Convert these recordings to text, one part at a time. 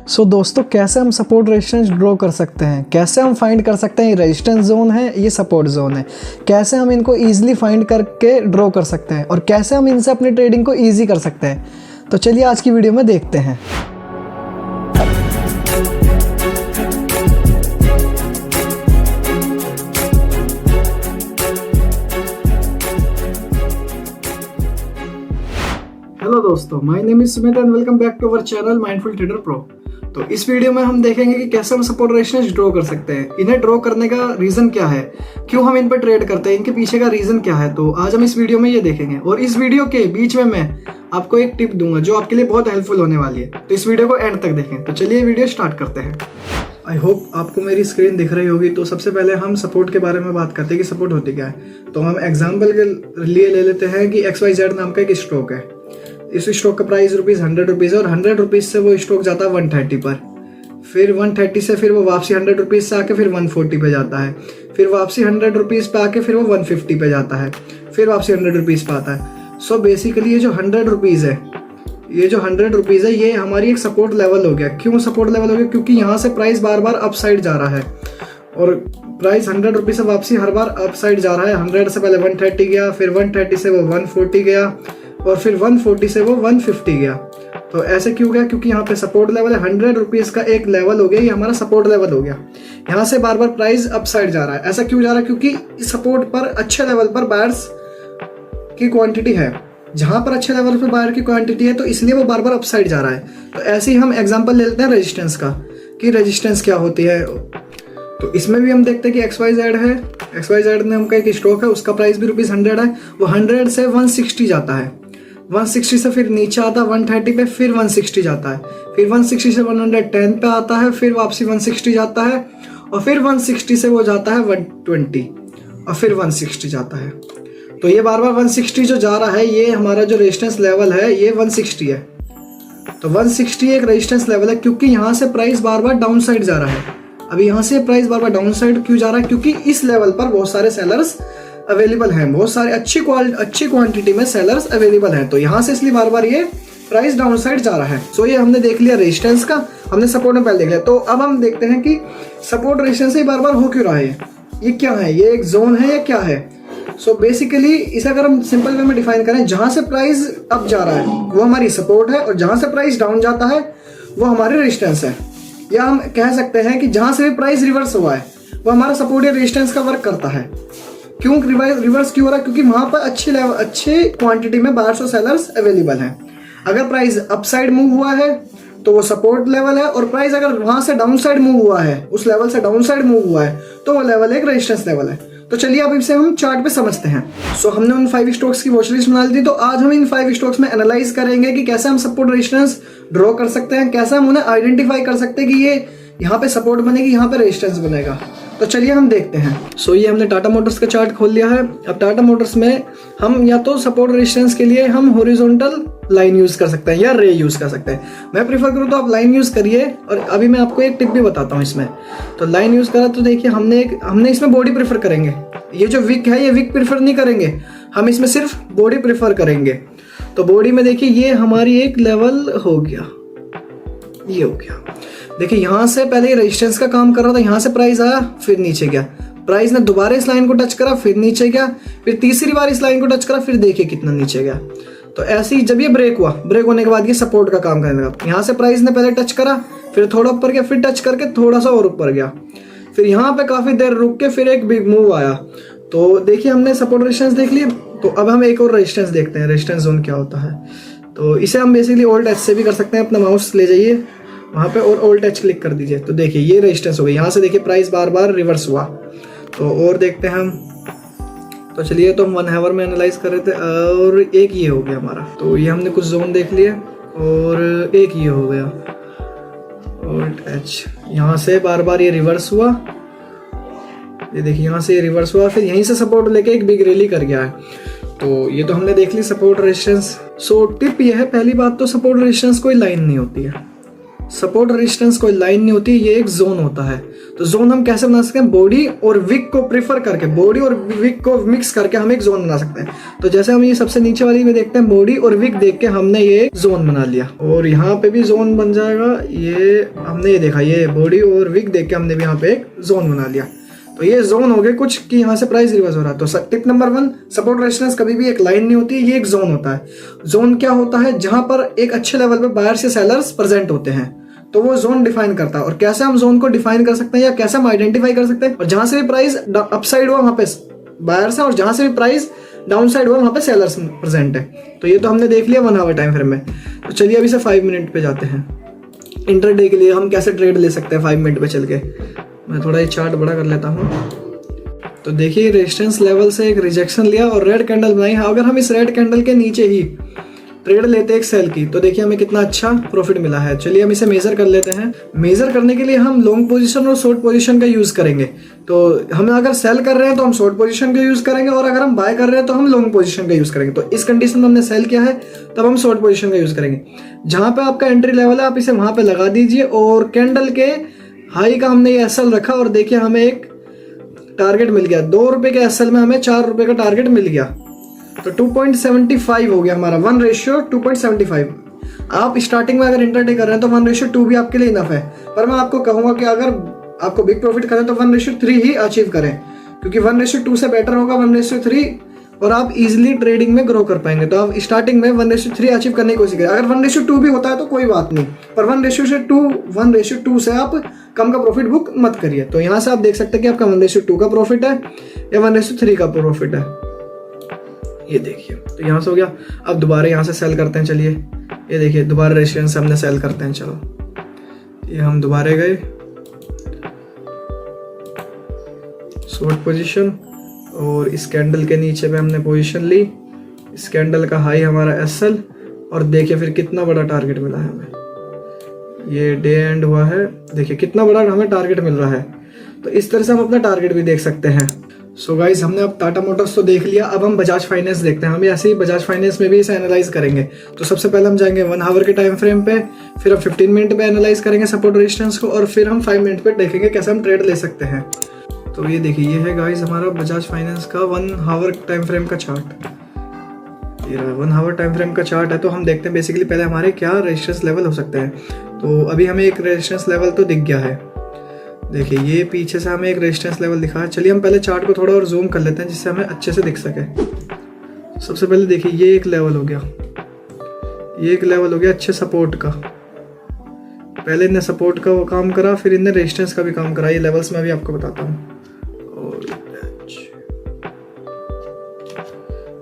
दोस्तों कैसे हम सपोर्ट रेजिस्टेंस ड्रॉ कर सकते हैं, कैसे हम फाइंड कर सकते हैं ये रेजिस्टेंस जोन है, ये सपोर्ट जोन है, कैसे हम इनको ईजिली फाइंड करके ड्रॉ कर सकते हैं और कैसे हम इनसे अपनी ट्रेडिंग को ईजी कर सकते हैं। तो चलिए आज की वीडियो में देखते हैं। हेलो दोस्तों, my name is Sumit and welcome back to our channel mindful trader pro. तो इस वीडियो में हम देखेंगे कि कैसे हम सपोर्ट रेजिस्टेंस ड्रॉ कर सकते हैं, इन्हें ड्रॉ करने का रीजन क्या है, क्यों हम इन पर ट्रेड करते हैं, इनके पीछे का रीजन क्या है। तो आज हम इस वीडियो में ये देखेंगे और इस वीडियो के बीच में मैं आपको एक टिप दूंगा जो आपके लिए बहुत हेल्पफुल होने वाली है। तो इस वीडियो को एंड तक देखें। तो चलिए वीडियो स्टार्ट करते हैं। आई होप आपको मेरी स्क्रीन दिख रही होगी। तो सबसे पहले हम सपोर्ट के बारे में बात करते हैं कि सपोर्ट होती क्या है। तो हम एग्जाम्पल के लिए ले लेते हैं कि XYZ नाम का एक स्टॉक है। इस स्टॉक का प्राइस ₹100 है और ₹100 से वो स्टॉक जाता है 130 पर। फिर 130 से फिर वो वापसी ₹100 से आके फिर 140 पे जाता है। फिर वापसी ₹100 पे आके फिर वो 150 पे जाता है। फिर वापसी ₹100 पे आता है। सो बेसिकली ये जो ₹100 है, ये हमारी एक सपोर्ट लेवल हो गया। क्यों सपोर्ट लेवल हो गया? क्योंकि यहाँ से प्राइस बार बार अपसाइड जा रहा है और प्राइस ₹100 से वापसी हर बार अपसाइड जा रहा है। 100 से पहले 130 गया, फिर 130 से वो 140 गया और फिर 140 से वो 150 गया। तो ऐसे क्यों गया? क्योंकि यहाँ पे सपोर्ट लेवल है। ₹100 का एक लेवल हो गया, ये हमारा सपोर्ट लेवल हो गया। यहाँ से बार बार प्राइस अपसाइड जा रहा है। ऐसा क्यों जा रहा है? क्योंकि सपोर्ट पर अच्छे लेवल पर बायर्स की क्वांटिटी है। जहां पर अच्छे लेवल पर बायर की क्वांटिटी है तो इसलिए वो बार बार अपसाइड जा रहा है। तो ऐसे ही हम एग्जांपल ले लेते हैं रेजिस्टेंस का कि रेजिस्टेंस क्या होती है। तो इसमें भी हम देखते हैं कि XYZ है। XYZ नाम का एक स्टॉक है, उसका प्राइस भी ₹100 है। वो 100 से 160 जाता है। 160 से फिर नीचे आता है 130 पे, फिर 160 जाता है। फिर 160 से 110 पे आता है, फिर वापसी 160 जाता है और फिर 160 से वो जाता है 120 और फिर 160 जाता है। तो ये बार बार 160 जो जा रहा है, ये हमारा जो रेजिस्टेंस लेवल है ये 160 है। तो 160 एक रेजिस्टेंस लेवल है क्योंकि यहाँ से प्राइस बार बार डाउन साइड जा रहा है। अभी यहाँ से प्राइस बार बार डाउन साइड क्यों जा रहा है? क्योंकि इस लेवल पर बहुत सारे सेलर्स अवेलेबल हैं, बहुत सारे अच्छी क्वांटिटी में सेलर्स अवेलेबल हैं। तो यहाँ से इसलिए बार बार ये प्राइस डाउन साइड जा रहा है। सो ये हमने देख लिया रेजिस्टेंस का, हमने सपोर्ट में पहले देख लिया। तो अब हम देखते हैं कि सपोर्ट रेजिस्टेंस से बार बार हो क्यों रहा है, ये क्या है, ये एक जोन है या क्या है। सो बेसिकली इसे अगर हम सिंपल वे में डिफाइन करें, जहां से प्राइस अप जा रहा है वो हमारी सपोर्ट है और जहां से प्राइस डाउन जाता है वो हमारी रेजिस्टेंस है। या हम कह सकते हैं कि जहां से भी प्राइस रिवर्स हुआ है वो हमारा सपोर्ट या रेजिस्टेंस का वर्क करता है। क्यों रिवर्स क्यों हो रहा है? क्योंकि वहां पर अच्छे क्वांटिटी में बायर्स और सेलर्स अवेलेबल हैं। अगर प्राइस अपसाइड मूव हुआ है तो वो सपोर्ट लेवल है और प्राइस अगर वहां से डाउन साइड मूव हुआ है, उस लेवल से डाउन साइड मूव हुआ है, तो वो लेवल एक रेजिस्टेंस लेवल है। तो चलिए अब इसे हम चार्ट पे समझते हैं। सो हमने उन 5 स्टॉक्स की वॉच लिस्ट बना ली थी। तो आज हम इन 5 स्टॉक्स में एनालाइज करेंगे कि कैसे हम सपोर्ट रेजिस्टेंस ड्रॉ कर सकते हैं, कैसे हम उन्हें आइडेंटिफाई कर सकते हैं कि ये यहाँ पे सपोर्ट बनेगी, यहाँ पे रेजिस्टेंस बनेगा। तो चलिए हम देखते हैं। सो ये हमने टाटा मोटर्स का चार्ट खोल लिया है। अब टाटा मोटर्स में हम या तो सपोर्ट रेजिस्टेंस के लिए हम हॉरिजॉन्टल लाइन यूज कर सकते हैं या रे यूज कर सकते हैं। मैं प्रीफर करूँ तो आप लाइन यूज करिए और अभी मैं आपको एक टिप भी बताता हूँ इसमें। तो लाइन यूज करा तो देखिए हमने इसमें बॉडी प्रेफर करेंगे। ये जो विक है ये विक प्रेफर नहीं करेंगे, हम इसमें सिर्फ बॉडी प्रेफर करेंगे। तो बॉडी में देखिए ये हमारी एक लेवल हो गया, ये हो गया। देखिए यहाँ से पहले रेजिस्टेंस का काम कर रहा था, यहाँ से प्राइस आया फिर नीचे गया, प्राइस ने दोबारा इस लाइन को टच करा फिर नीचे गया, फिर तीसरी बार इस लाइन को टच करा, फिर देखिए कितना नीचे गया। तो ऐसे ही जब ये ब्रेक हुआ, ब्रेक होने के बाद ये सपोर्ट का काम करने लगा। यहाँ से प्राइस ने पहले टच करा, फिर थोड़ा ऊपर गया, फिर टच करके थोड़ा सा और ऊपर गया, फिर यहाँ पे काफी देर रुक के फिर एक बिग मूव आया। तो देखिए हमने सपोर्ट रेजिस्टेंस देख लिए। तो अब हम एक और रेजिस्टेंस देखते हैं, रेजिस्टेंस जोन क्या होता है। तो इसे हम बेसिकली ऑल्ट एच से भी कर सकते हैं। अपना माउस ले जाइए वहाँ पे और ऑल्ट एच क्लिक कर दीजिए। तो देखिए ये रेजिस्टेंस हो गई। यहाँ से देखिए प्राइस बार बार रिवर्स हुआ। तो और देखते हैं हम। तो चलिए, तो हम 1 आवर में एनालाइज कर रहे थे और एक ये हो गया हमारा। तो ये हमने कुछ जोन देख लिए और एक ये हो गया ऑल्ट एच। यहाँ से बार बार ये रिवर्स हुआ, ये देखिए यहाँ से ये रिवर्स हुआ, फिर यहीं से सपोर्ट लेके एक बिग रैली कर गया है। तो ये तो हमने देख ली सपोर्ट रेजिस्टेंस। सो टिप ये है, पहली बात तो सपोर्ट रेजिस्टेंस कोई लाइन नहीं होती है। सपोर्ट रेजिस्टेंस कोई लाइन नहीं होती, ये एक जोन होता है। तो जोन हम कैसे बना सकते हैं, बॉडी और विक को प्रीफर करके, बॉडी और विक को मिक्स करके हम एक जोन बना सकते हैं। तो जैसे हम ये सबसे नीचे वाली में देखते हैं, बॉडी और विक देख के हमने ये जोन बना लिया, और यहाँ पे भी जोन बन जाएगा। ये हमने ये देखा, ये बॉडी और विक देख के हमने भी यहाँ पे एक जोन बना लिया। तो ये जोन हो गए कुछ कि यहाँ से प्राइस रिवर्स हो रहा है। तो टिप नंबर 1, सपोर्ट रेजिस्टेंस कभी भी एक लाइन नहीं होती, ये एक जोन होता है। जोन क्या होता है, जहां पर एक अच्छे लेवल पे बायर्स या सेलर्स प्रेजेंट होते हैं, तो वो जोन डिफाइन करता है। और कैसे हम जोन को डिफाइन कर सकते हैं या कैसे हम आइडेंटिफाई कर सकते हैं, और जहां से भी प्राइस अपसाइड हुआ वहां पे बायर्स है, और जहां से भी प्राइस डाउन साइड हुआ वहां पे सेलर्स प्रेजेंट है। तो ये तो हमने देख लिया 1 आवर टाइम फ्रेम में। तो चलिए अभी से 5 मिनट पे जाते हैं। इंटरडे के लिए हम कैसे ट्रेड ले सकते हैं 5 मिनट पे चल के। मैं थोड़ा ये चार्ट बड़ा कर लेता हूँ। तो देखिए रेजिस्टेंस लेवल से एक रिजेक्शन लिया और रेड कैंडल बनाई। अगर हम इस रेड कैंडल के नीचे ही ट्रेड लेते हैं एक सेल की, तो देखिए हमें कितना अच्छा प्रॉफिट मिला है। चलिए हम इसे मेजर कर लेते हैं। मेजर करने के लिए हम लॉन्ग पोजीशन और शॉर्ट पोजीशन का यूज करेंगे। तो हम अगर सेल कर रहे हैं तो हम शॉर्ट पोजीशन का यूज करेंगे, और अगर हम बाय कर रहे हैं तो हम लॉन्ग पोजीशन का यूज करेंगे। तो इस कंडीशन में हमने सेल किया है, तब हम शॉर्ट पोजीशन का यूज करेंगे। जहां पे आपका एंट्री लेवल है आप इसे वहां पे लगा दीजिए, और कैंडल के हाई का हमने ये एसएल रखा, और देखिए हमें एक टारगेट मिल गया। 2 रुपए के एसएल में हमें 4 रुपए का टारगेट मिल गया। तो 2.75 हो गया हमारा, 1:2.75। आप स्टार्टिंग में अगर इंटरडे कर रहे हैं तो 1:2 भी आपके लिए इनफ है। पर मैं आपको कहूंगा कि अगर आपको बिग प्रॉफिट करें तो 1:3 ही अचीव करें, क्योंकि 1:2 से बेटर होगा 1:3, और आप इजीली ट्रेडिंग में ग्रो कर पाएंगे। तो आप स्टार्टिंग में 1:3 अचीव करने की कोशिश करें। अगर 1:2 भी होता है तो कोई बात नहीं, पर 1:2 से आप कम का प्रॉफिट बुक मत करिए। तो यहाँ से आप देख सकते हैं कि आपका 1:2 का प्रॉफिट है या 1:3 का प्रॉफिट है। ये देखिए, तो यहाँ से हो गया। अब दोबारा यहाँ से सेल करते हैं। चलिए ये देखिए, दोबारा रेजिस्टेंस से हमने सेल करते हैं। चलो ये हम दोबारा गए, शॉर्ट पोजीशन, और इस कैंडल के नीचे पे हमने पोजीशन ली। इस कैंडल का हाई हमारा एसएल, और देखिए फिर कितना बड़ा टारगेट मिला है हमें। ये डे एंड हुआ है, देखिए कितना बड़ा हमें टारगेट मिल रहा है। तो इस तरह से हम अपना टारगेट भी देख सकते हैं। सो गाइज, हमने अब टाटा मोटर्स तो देख लिया, अब हम बजाज फाइनेंस देखते हैं। हम ऐसे ही बजाज फाइनेंस में भी इसे एनालाइज करेंगे। तो सबसे पहले हम जाएंगे 1 आवर के टाइम फ्रेम पे, फिर हम 15 मिनट पे एनालाइज करेंगे सपोर्ट रेजिस्टेंस को, और फिर हम 5 मिनट पे देखेंगे कैसे हम ट्रेड ले सकते हैं। तो ये देखिए, ये है गाइज हमारा बजाज फाइनेंस का 1 आवर टाइम फ्रेम का चार्ट। ये 1 आवर टाइम फ्रेम का चार्ट है। तो हम देखते हैं बेसिकली पहले हमारे क्या रेजिस्टेंस लेवल हो सकते हैं। तो अभी हमें एक रेजिस्टेंस लेवल तो दिख गया है। देखिए ये पीछे से हमें एक रेजिस्टेंस लेवल दिखा है। चलिए हम पहले चार्ट को थोड़ा और जूम कर लेते हैं जिससे हमें अच्छे से दिख सके। सबसे पहले देखिए ये एक लेवल हो गया, ये एक लेवल हो गया अच्छे सपोर्ट का। पहले इनने सपोर्ट का वो काम करा, फिर इनने रेजिस्टेंस का भी काम करा। ये लेवल्स मैं भी आपको बताता हूँ। और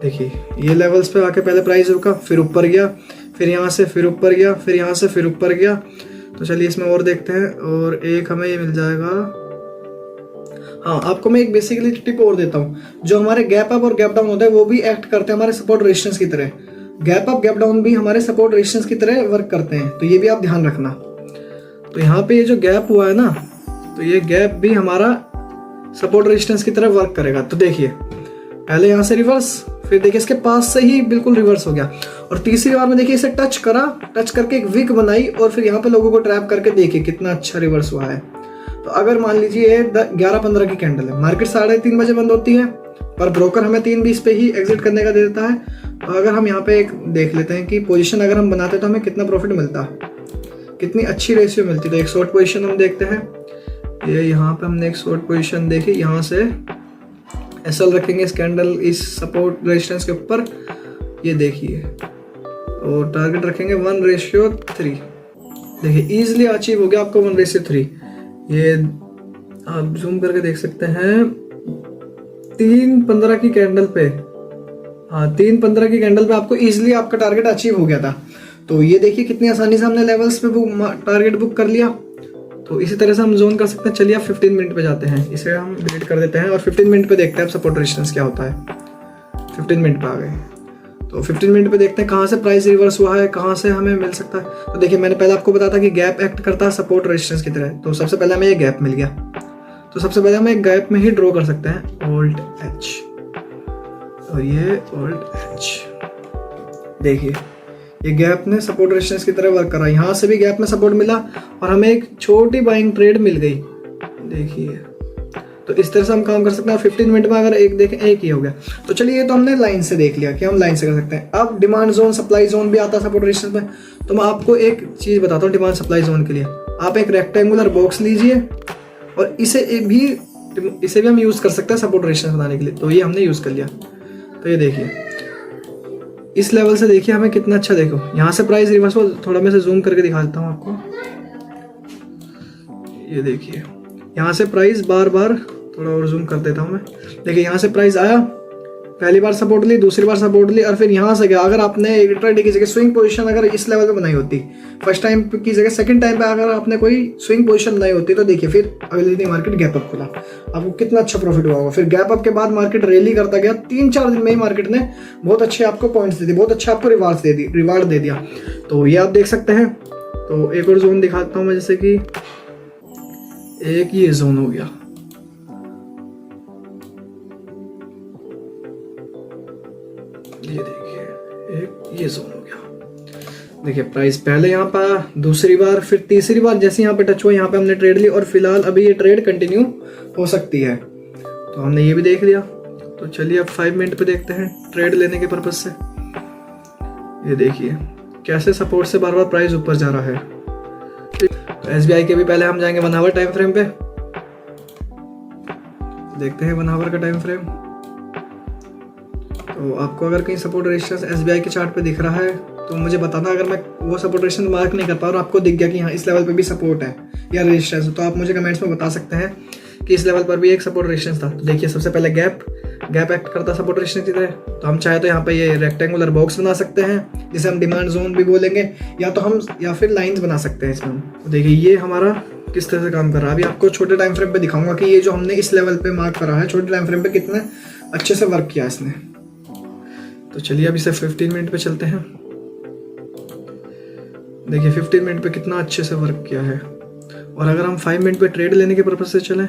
देखिए ये लेवल्स पे आके पहले प्राइस रुका, फिर ऊपर गया, फिर यहाँ से फिर ऊपर गया, फिर यहाँ से फिर ऊपर गया। तो चलिए इसमें और देखते हैं, और एक हमें ये मिल जाएगा। हाँ, आपको मैं एक बेसिकली टिप और देता हूँ। जो हमारे गैप अप और गैप डाउन होता है वो भी एक्ट करते हैं हमारे सपोर्ट रेजिस्टेंस की तरह। गैप अप गैप डाउन भी हमारे सपोर्ट रेजिस्टेंस की तरह वर्क करते हैं, तो ये भी आप ध्यान रखना। तो यहाँ पे ये जो गैप हुआ है ना, तो ये गैप भी हमारा सपोर्ट रेजिस्टेंस की तरह वर्क करेगा। तो देखिए पहले यहाँ से रिवर्स, फिर देखिए इसके पास से ही बिल्कुल रिवर्स हो गया, और तीसरी बार में देखिए इसे टच करा, टच करके एक विक बनाई, और फिर यहाँ पे लोगों को ट्रैप करके देखिए कितना अच्छा रिवर्स हुआ है। तो अगर मान लीजिए 11:15 की कैंडल है, मार्केट 3:30 बजे बंद होती है, पर ब्रोकर हमें 3:20 पे ही एग्जिट करने का दे देता है। तो अगर हम यहाँ पे एक देख लेते हैं कि पोजीशन अगर हम बनाते तो हमें कितना प्रॉफिट मिलता, कितनी अच्छी रेशियो मिलती। तो एक शॉर्ट पोजीशन हम देखते हैं। ये यहाँ पे हमने एक शॉर्ट पोजीशन देखी, यहाँ से एसएल रखेंगे इस कैंडल इस सपोर्ट रेजिस्टेंस के ऊपर, ये देखिए, और टारगेट रखेंगे 1:3। देखिए इजीली अचीव हो गया आपको 1:3। ये आप जूम करके देख सकते हैं 3:15 की कैंडल पे। हाँ, 3:15 की कैंडल पे आपको इजीली आपका टारगेट अचीव हो गया था। तो ये देखिए कितनी आसानी से हमने लेवल्स पे टारगेट बुक कर लिया। तो इसी तरह से हम जोन कर सकते हैं। चलिए आप 15 मिनट पे जाते हैं, इसे हम डिलीट कर देते हैं और 15 मिनट पे देखते हैं सपोर्ट रेजिस्टेंस क्या होता है। 15 मिनट पे आ गए, तो 15 मिनट पे देखते हैं कहाँ से प्राइस रिवर्स हुआ है, कहाँ से हमें मिल सकता है। तो देखिए मैंने पहले आपको बताया था कि गैप एक्ट करता है सपोर्ट रेजिस्टेंस की तरह। तो सबसे पहले हमें ये गैप मिल गया, तो सबसे पहले हम एक गैप में ही ड्रॉ कर सकते हैं ऑल्ट एच, और ये ऑल्ट एच देखिए ये गैप ने सपोर्ट रेजिस्टेंस की तरह वर्क करा, यहाँ से भी गैप में सपोर्ट मिला और हमें एक छोटी बाइंग ट्रेड मिल गई। देखिए तो इस तरह से हम काम कर सकते हैं। 15 मिनट में अगर एक देखें, एक ही हो गया। तो चलिए ये तो हमने लाइन से देख लिया कि हम लाइन से कर सकते हैं। अब डिमांड जोन सप्लाई जोन भी आता है सपोर्ट रेजिस्टेंस में। तो मैं आपको एक चीज़ बताता हूँ डिमांड सप्लाई जोन के लिए। आप एक रेक्टेंगुलर बॉक्स लीजिए और इसे भी हम यूज़ कर सकते हैं सपोर्ट रेजिस्टेंस बनाने के लिए। तो ये हमने यूज़ कर लिया। तो ये देखिए इस लेवल से देखिए हमें कितना अच्छा, देखो यहाँ से प्राइस रिवर्स हो, थोड़ा मैं से जूम करके दिखाता हूँ आपको। ये देखिए यहाँ से प्राइस बार बार, थोड़ा और जूम कर देता हूँ मैं। देखिए यहाँ से प्राइस आया, पहली बार सपोर्ट ली, दूसरी बार सपोर्ट ली और फिर यहाँ से गया। अगर आपने एक ट्रेड की जगह स्विंग पोजीशन अगर इस लेवल पे बनाई होती, फर्स्ट टाइम की जगह सेकंड टाइम पे अगर आपने कोई स्विंग पोजीशन बनाई होती, तो देखिए फिर अगले दिन मार्केट गैप अप खुला, आपको कितना अच्छा प्रॉफिट हुआ होगा। फिर गैप अप के बाद मार्केट रैली करता गया, 3-4 दिन में ही मार्केट ने बहुत अच्छे आपको पॉइंट्स दे दिए, बहुत अच्छा आपको रिवार्ड दे दिया। तो ये आप देख सकते हैं। तो एक और जोन दिखाता हूँ मैं, जैसे कि एक ये जोन हो गया, ये देखिए एक ये जोन हो गया। देखिए प्राइस पहले यहाँ पर, दूसरी बार, फिर तीसरी बार जैसे यहाँ पे टच हुआ, यहाँ पे हमने ट्रेड ली और फिलहाल अभी ये ट्रेड कंटिन्यू हो सकती है। तो हमने ये भी देख लिया। तो चलिए अब 5 मिनट पे देखते हैं ट्रेड लेने के पर्पज से। ये देखिए कैसे सपोर्ट से बार बार प्राइस ऊपर जा रहा है। तो SBI के भी पहले हम जाएंगे 1 आवर टाइम फ्रेम पे, देखते हैं 1 आवर का टाइम फ्रेम। तो आपको अगर कहीं सपोर्ट रेजिस्टेंस SBI के चार्ट पे दिख रहा है तो मुझे बताना। अगर मैं वो सपोर्ट रेजिस्टेंस मार्क नहीं कर पा और आपको दिख गया कि हाँ इस लेवल पे भी सपोर्ट है या रेजिस्टेंस, तो आप मुझे कमेंट्स में बता सकते हैं कि इस लेवल पर भी एक सपोर्ट रेजिस्टेंस था। तो देखिए सबसे पहले गैप एक्ट करता सपोर्ट रेजिस्टेंस की तरह। तो हम चाहे तो यहाँ पे ये रेक्टेंगुलर बॉक्स बना सकते हैं जिसे हम डिमांड जोन भी बोलेंगे, या फिर लाइंस बना सकते हैं इसमें हम। तो देखिए ये हमारा किस तरह से काम कर रहा है। अभी आपको छोटे टाइम फ्रेम पे दिखाऊंगा कि ये जो हमने इस लेवल पे मार्क करा है छोटे टाइम फ्रेम पे कितने अच्छे से वर्क किया इसने। तो चलिए अब इसे 15 मिनट पे चलते हैं। देखिए 15 मिनट पे कितना अच्छे से वर्क किया है। और अगर हम 5 मिनट पे ट्रेड लेने के पर्पज से चलें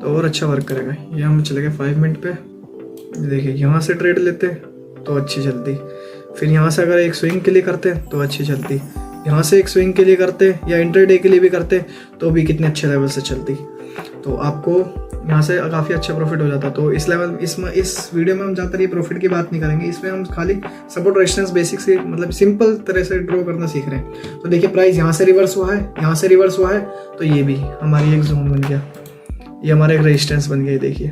तो और अच्छा वर्क करेगा। ये हम चले गए 5 मिनट पे। देखिए यहाँ से ट्रेड लेते तो अच्छी चलती, फिर यहाँ से अगर एक स्विंग के लिए करते तो अच्छी चलती, यहाँ से एक स्विंग के लिए करते या इंट्राडे के लिए भी करते तो भी कितने अच्छे लेवल से चलती। तो आपको यहाँ से काफ़ी अच्छा प्रॉफिट हो जाता। तो इस वीडियो में हम ज़्यादातर ये प्रॉफिट की बात नहीं करेंगे, इसमें हम खाली सपोर्ट रेजिस्टेंस बेसिक से, मतलब सिंपल तरह से ड्रॉ करना सीख रहे हैं। तो देखिए प्राइस यहाँ से रिवर्स हुआ है, यहाँ से रिवर्स हुआ है, तो ये भी हमारी एक जोन बन गया, ये हमारा एक रेजिस्टेंस बन गया। देखिए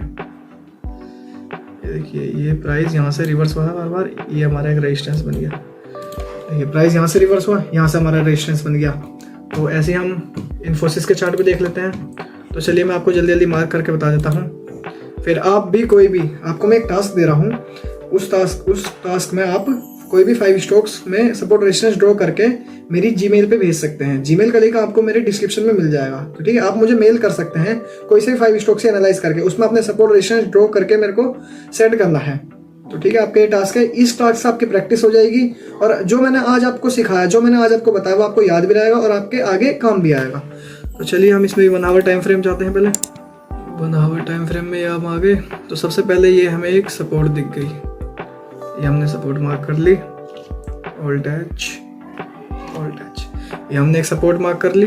ये प्राइस यहाँ से रिवर्स हुआ है बार बार, ये हमारा एक रेजिस्टेंस बन गया। देखिए प्राइस यहाँ से रिवर्स हुआ, यहाँ से हमारा रेजिस्टेंस बन गया। तो ऐसे हम इन्फोसिस के चार्ट पे देख लेते हैं। तो चलिए मैं आपको जल्दी जल्दी मार्क करके बता देता हूँ। फिर आप भी कोई भी, आपको मैं एक टास्क दे रहा हूँ, उस टास्क में आप कोई भी 5 स्टॉक्स में सपोर्ट रेजिस्टेंस ड्रॉ करके मेरी जीमेल पे भेज सकते हैं। जीमेल का लिंक आपको मेरे डिस्क्रिप्शन में मिल जाएगा। तो ठीक है, आप मुझे मेल कर सकते हैं कोई से 5 स्टॉक से एनालाइज करके, उसमें अपने सपोर्ट रेजिस्टेंस ड्रॉ करके मेरे को सेंड करना है। तो ठीक है, आपका ये टास्क है। इस टास्क से आपकी प्रैक्टिस हो जाएगी और जो मैंने आज आपको सिखाया, जो मैंने आज आपको बताया, वो आपको याद भी रहेगा और आपके आगे काम भी आएगा। तो चलिए हम इसमें 1 आवर टाइम फ्रेम चाहते हैं। पहले 1 आवर टाइम फ्रेम में हम आ गए। तो सबसे पहले ये हमें एक सपोर्ट दिख गई, ये हमने सपोर्ट मार्क कर ली, ऑल टच, ये हमने एक सपोर्ट मार्क कर ली।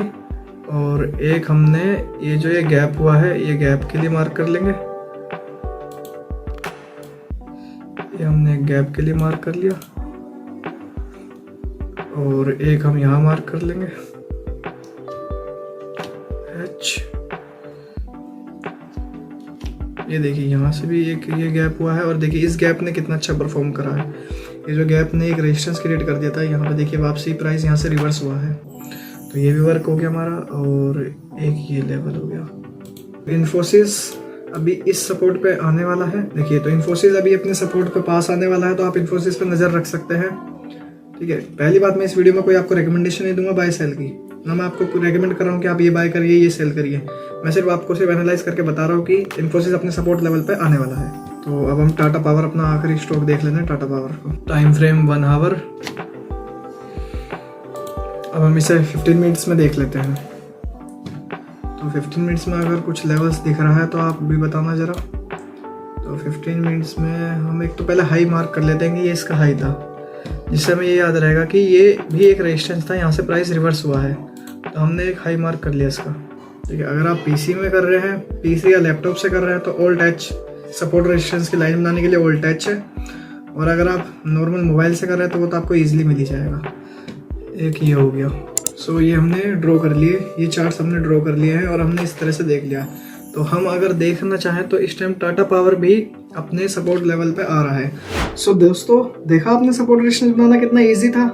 और एक हमने ये जो ये गैप हुआ है, ये गैप के लिए मार्क कर लेंगे, ये हमने एक गैप के लिए मार्क कर लिया। और एक हम यहाँ मार्क कर लेंगे, ये देखिए यहाँ से भी एक ये गैप हुआ है। और देखिए इस गैप ने कितना अच्छा परफॉर्म करा है। ये जो गैप ने एक रेजिस्टेंस क्रिएट कर दिया था, यहाँ पे देखिए वापसी प्राइस यहाँ से रिवर्स हुआ है, तो ये भी वर्क हो गया हमारा। और एक ये लेवल हो गया। इन्फोसिस अभी इस सपोर्ट पे आने वाला है। देखिए तो इन्फोसिस अभी अपने सपोर्ट पे पास आने वाला है, तो आप इन्फोसिस पे नज़र रख सकते हैं। ठीक है, पहली बात, मैं इस वीडियो में कोई आपको रिकमेंडेशन नहीं दूंगा बाय सेल की, ना मैं आपको रेकमेंड कर रहा हूँ कि आप ये बाय करिए, ये सेल करिए। मैं सिर्फ आपको एनालाइज करके बता रहा हूँ कि इन्फोसिस अपने सपोर्ट लेवल पे आने वाला है। तो अब हम टाटा पावर अपना आखिरी स्टॉक देख लेते हैं, टाटा पावर को। Time frame 1 hour. अब हम इसे 15 मिनट्स में देख लेते हैं। तो 15 मिनट्स में अगर कुछ लेवल्स दिख रहा है तो आप भी बताना ज़रा। तो 15 मिनट्स में हम एक तो पहले हाई मार्क कर लेते हैं कि ये इसका हाई था। जिससे हमें ये याद रहेगा कि ये भी एक रेजिस्टेंस था, यहाँ से प्राइस रिवर्स हुआ है, तो हमने एक हाई मार्क कर लिया इसका। ठीक है, अगर आप पीसी में कर रहे हैं, पीसी या लैपटॉप से कर रहे हैं, तो ऑल्ट एच सपोर्ट रेजिस्टेंस की लाइन बनाने के लिए ऑल्ट एच है, और अगर आप नॉर्मल मोबाइल से कर रहे हैं तो वो तो आपको ईजिली मिल ही जाएगा। एक ये हो गया। सो ये हमने ड्रॉ कर लिए, ये चार्ट्स हमने ड्रॉ कर लिए हैं और हमने इस तरह से देख लिया। तो हम अगर देखना चाहें तो इस टाइम टाटा पावर भी अपने सपोर्ट लेवल पे आ रहा है। सो दोस्तों, देखा आपने सपोर्ट रेजिस्टेंस बनाना कितना ईजी था।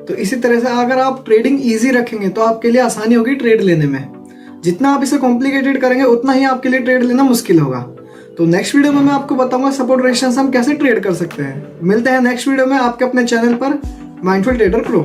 तो इसी तरह से अगर आप ट्रेडिंग ईजी रखेंगे तो आपके लिए आसानी होगी ट्रेड लेने में। जितना आप इसे कॉम्प्लिकेटेड करेंगे उतना ही आपके लिए ट्रेड लेना मुश्किल होगा। तो नेक्स्ट वीडियो में मैं आपको बताऊंगा सपोर्ट रेजिस्टेंस हम कैसे ट्रेड कर सकते हैं। मिलते हैं नेक्स्ट वीडियो में आपके अपने चैनल पर माइंडफुल ट्रेडर प्रो।